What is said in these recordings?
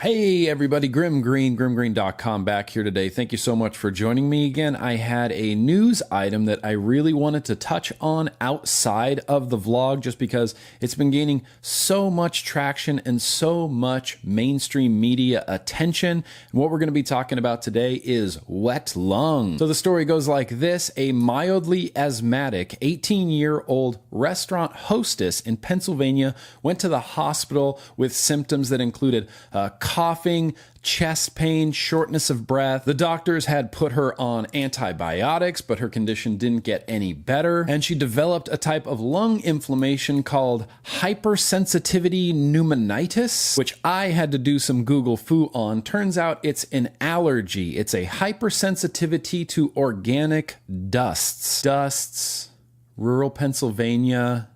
Hey everybody, grimgreen.com back here today. Thank you so much for joining me again. I had a news item that I really wanted to touch on outside of the vlog just because it's been gaining so much traction and so much mainstream media attention. And what we're going to be talking about today is wet lung. So the story goes like this. A mildly asthmatic 18-year-old restaurant hostess in Pennsylvania went to the hospital with symptoms that included coughing, chest pain, shortness of breath. The doctors had put her on antibiotics, but her condition didn't get any better, and she developed a type of lung inflammation called hypersensitivity pneumonitis, which I had to do some Google foo on. Turns out it's an allergy. It's a hypersensitivity to organic dusts. Rural Pennsylvania.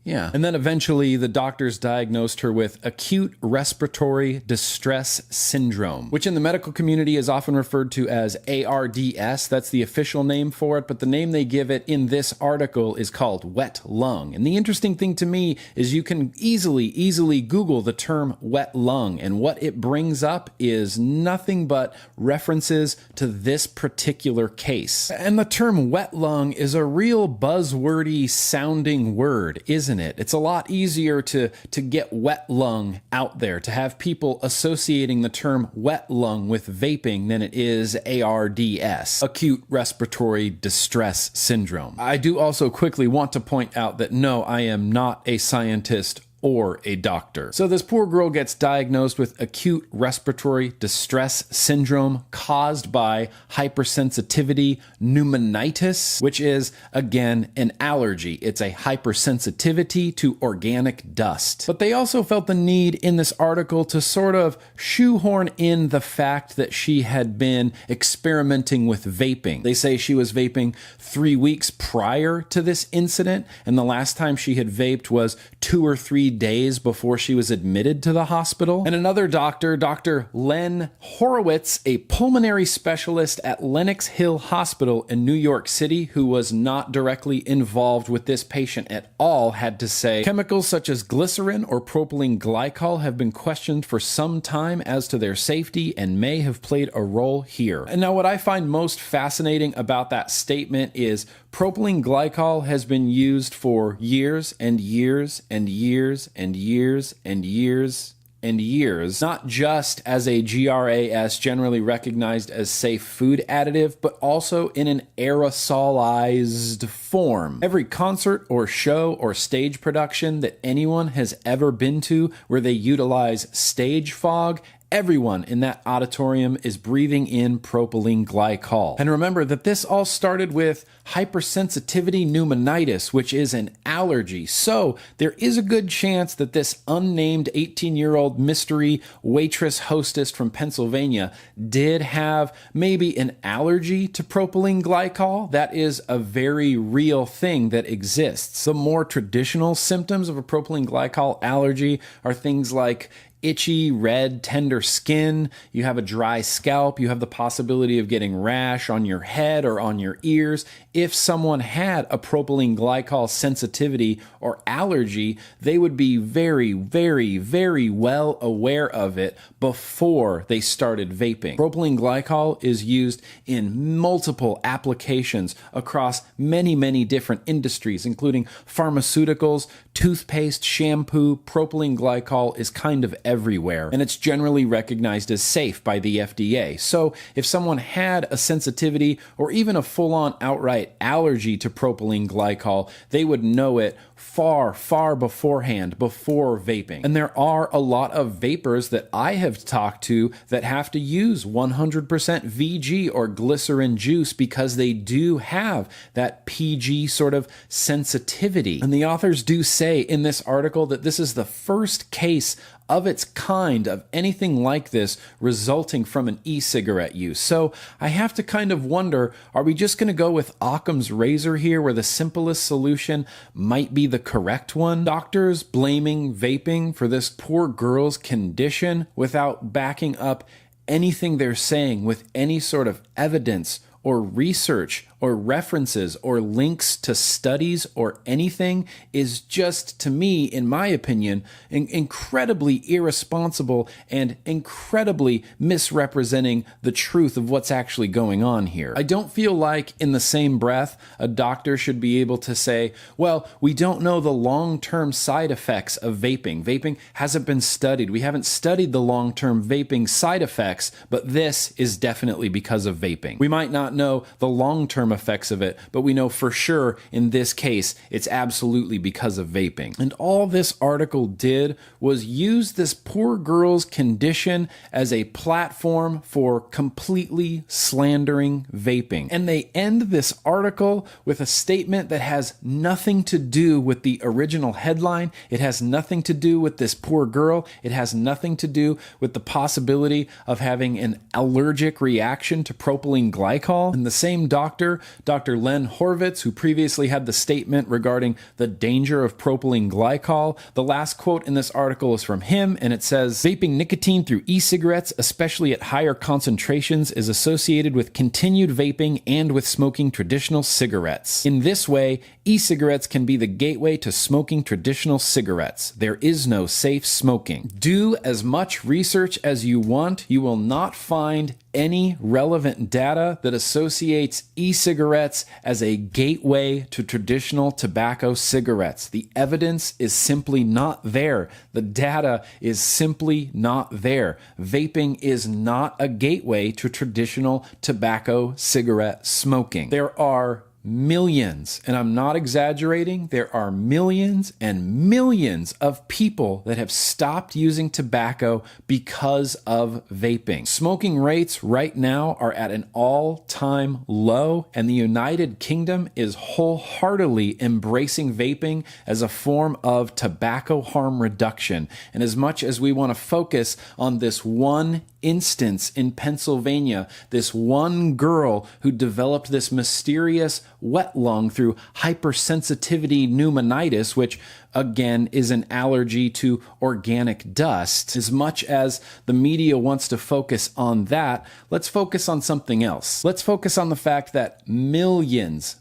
Yeah. And then eventually the doctors diagnosed her with acute respiratory distress syndrome, which in the medical community is often referred to as ARDS. That's the official name for it, but the name they give it in this article is called wet lung. And the interesting thing to me is you can easily Google the term wet lung, and what it brings up is nothing but references to this particular case. And the term wet lung is a real buzzwordy sounding word, isn't it? It's a lot easier to get wet lung out there, to have people associating the term wet lung with vaping than it is ARDS, acute respiratory distress syndrome. I do also quickly want to point out that no, I am not a scientist or a doctor. So this poor girl gets diagnosed with acute respiratory distress syndrome caused by hypersensitivity pneumonitis, which is, again, an allergy. It's a hypersensitivity to organic dust. But they also felt the need in this article to sort of shoehorn in the fact that she had been experimenting with vaping. They say she was vaping 3 weeks prior to this incident, and the last time she had vaped was 2 or 3 days before she was admitted to the hospital. And another doctor, Dr. Len Horowitz, a pulmonary specialist at Lenox Hill Hospital in New York City, who was not directly involved with this patient at all, had to say, chemicals such as glycerin or propylene glycol have been questioned for some time as to their safety and may have played a role here. And now what I find most fascinating about that statement is propylene glycol has been used for years and years and years and years and years and years, not just as a GRAS, generally recognized as safe food additive, but also in an aerosolized form. Every concert or show or stage production that anyone has ever been to where they utilize stage fog, everyone in that auditorium is breathing in propylene glycol. And remember that this all started with hypersensitivity pneumonitis, which is an allergy. So there is a good chance that this unnamed 18-year-old mystery waitress hostess from Pennsylvania did have maybe an allergy to propylene glycol. That is a very real thing that exists. The more traditional symptoms of a propylene glycol allergy are things like itchy, red, tender skin, you have a dry scalp, you have the possibility of getting rash on your head or on your ears. If someone had a propylene glycol sensitivity or allergy, they would be very well aware of it before they started vaping. Propylene glycol is used in multiple applications across many different industries, including pharmaceuticals, toothpaste, shampoo. Propylene glycol is kind of everywhere, and it's generally recognized as safe by the FDA. So if someone had a sensitivity or even a full-on outright allergy to propylene glycol, they would know it far beforehand, before vaping. And there are a lot of vapors that I have talked to that have to use 100% VG or glycerin juice because they do have that PG sort of sensitivity. And the authors do say in this article that this is the first case of its kind of anything like this resulting from an e-cigarette use. So I have to kind of wonder, are we just going to go with Occam's razor here, where the simplest solution might be the correct one? Doctors blaming vaping for this poor girl's condition without backing up anything they're saying with any sort of evidence or research or references or links to studies or anything is just, to me, in my opinion, incredibly irresponsible and incredibly misrepresenting the truth of what's actually going on here. I don't feel like in the same breath a doctor should be able to say, well, we don't know the long-term side effects of vaping. Vaping hasn't been studied. We haven't studied the long-term vaping side effects, but this is definitely because of vaping. We might not know the long-term effects of it, but we know for sure in this case it's absolutely because of vaping. And all this article did was use this poor girl's condition as a platform for completely slandering vaping. And they end this article with a statement that has nothing to do with the original headline. It has nothing to do with this poor girl. It has nothing to do with the possibility of having an allergic reaction to propylene glycol. And the same doctor, Dr. Len Horvitz, who previously had the statement regarding the danger of propylene glycol, the last quote in this article is from him, and it says, vaping nicotine through e-cigarettes, especially at higher concentrations, is associated with continued vaping and with smoking traditional cigarettes. In this way, e-cigarettes can be the gateway to smoking traditional cigarettes. There is no safe smoking. Do as much research as you want. You will not find any relevant data that associates e-cigarettes as a gateway to traditional tobacco cigarettes. The evidence is simply not there. The data is simply not there. Vaping is not a gateway to traditional tobacco cigarette smoking. There are millions, and I'm not exaggerating, there are millions and millions of people that have stopped using tobacco because of vaping. Smoking rates right now are at an all-time low, and the United Kingdom is wholeheartedly embracing vaping as a form of tobacco harm reduction. And as much as we want to focus on this one instance in Pennsylvania, this one girl who developed this mysterious wet lung through hypersensitivity pneumonitis, which again is an allergy to organic dust. As much as the media wants to focus on that, let's focus on something else. Let's focus on the fact that millions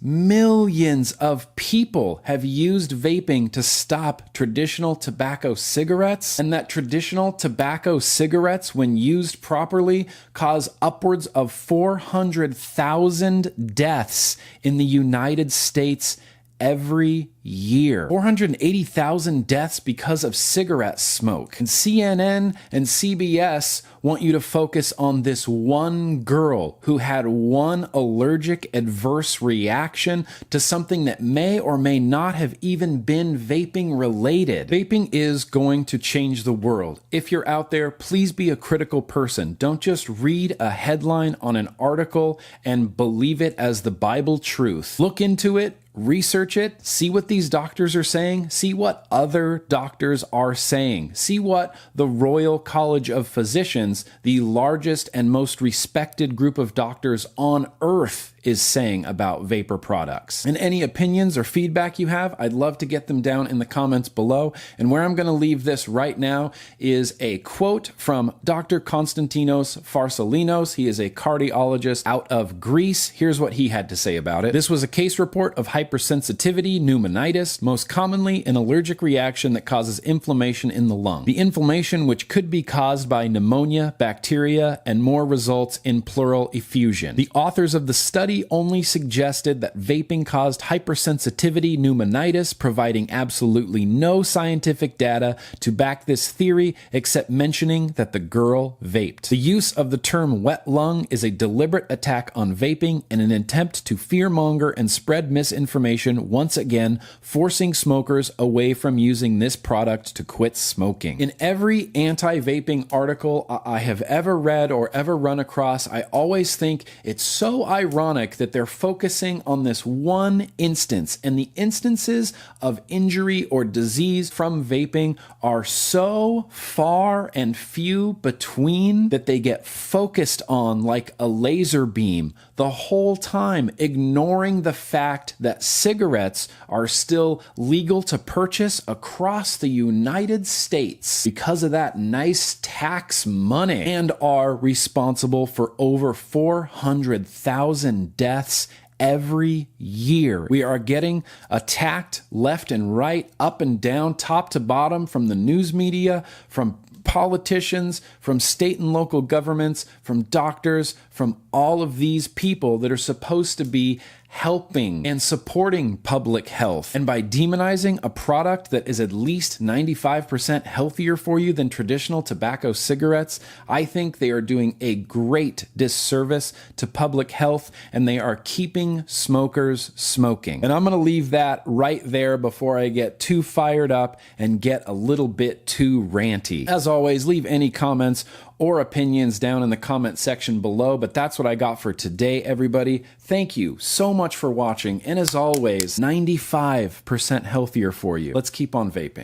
of people have used vaping to stop traditional tobacco cigarettes, and that traditional tobacco cigarettes, when used properly, cause upwards of 400,000 deaths in the United States every year. 480,000 deaths because of cigarette smoke. And CNN and CBS want you to focus on this one girl who had one allergic adverse reaction to something that may or may not have even been vaping related. Vaping is going to change the world. If you're out there, please be a critical person. Don't just read a headline on an article and believe it as the Bible truth. Look into it, research it, see what these doctors are saying, see what other doctors are saying, see what the Royal College of Physicians, the largest and most respected group of doctors on earth, is saying about vapor products. And any opinions or feedback you have, I'd love to get them down in the comments below. And where I'm going to leave this right now is a quote from Dr. Konstantinos Farsalinos. He is a cardiologist out of Greece. Here's what he had to say about it. This was a case report of hypersensitivity pneumonitis, most commonly an allergic reaction that causes inflammation in the lung. The inflammation, which could be caused by pneumonia, bacteria, and more, results in pleural effusion. The authors of the study only suggested that vaping caused hypersensitivity pneumonitis, providing absolutely no scientific data to back this theory, except mentioning that the girl vaped. The use of the term wet lung is a deliberate attack on vaping and an attempt to fearmonger and spread misinformation, once again forcing smokers away from using this product to quit smoking. In every anti-vaping article I have ever read or ever run across, I always think it's so ironic that they're focusing on this one instance, and the instances of injury or disease from vaping are so far and few between that they get focused on like a laser beam the whole time ignoring the fact that cigarettes are still legal to purchase across the United States because of that nice tax money, and are responsible for over 400,000 deaths every year. We are getting attacked left and right, up and down, top to bottom, from the news media, from politicians, from state and local governments, from doctors, from all of these people that are supposed to be helping and supporting public health. And by demonizing a product that is at least 95% healthier for you than traditional tobacco cigarettes, I think they are doing a great disservice to public health, and they are keeping smokers smoking. And I'm going to leave that right there before I get too fired up and get a little bit too ranty. As always, leave any comments or opinions down in the comment section below, but that's what I got for today, everybody. Thank you so much for watching, and as always, 95% healthier for you. Let's keep on vaping.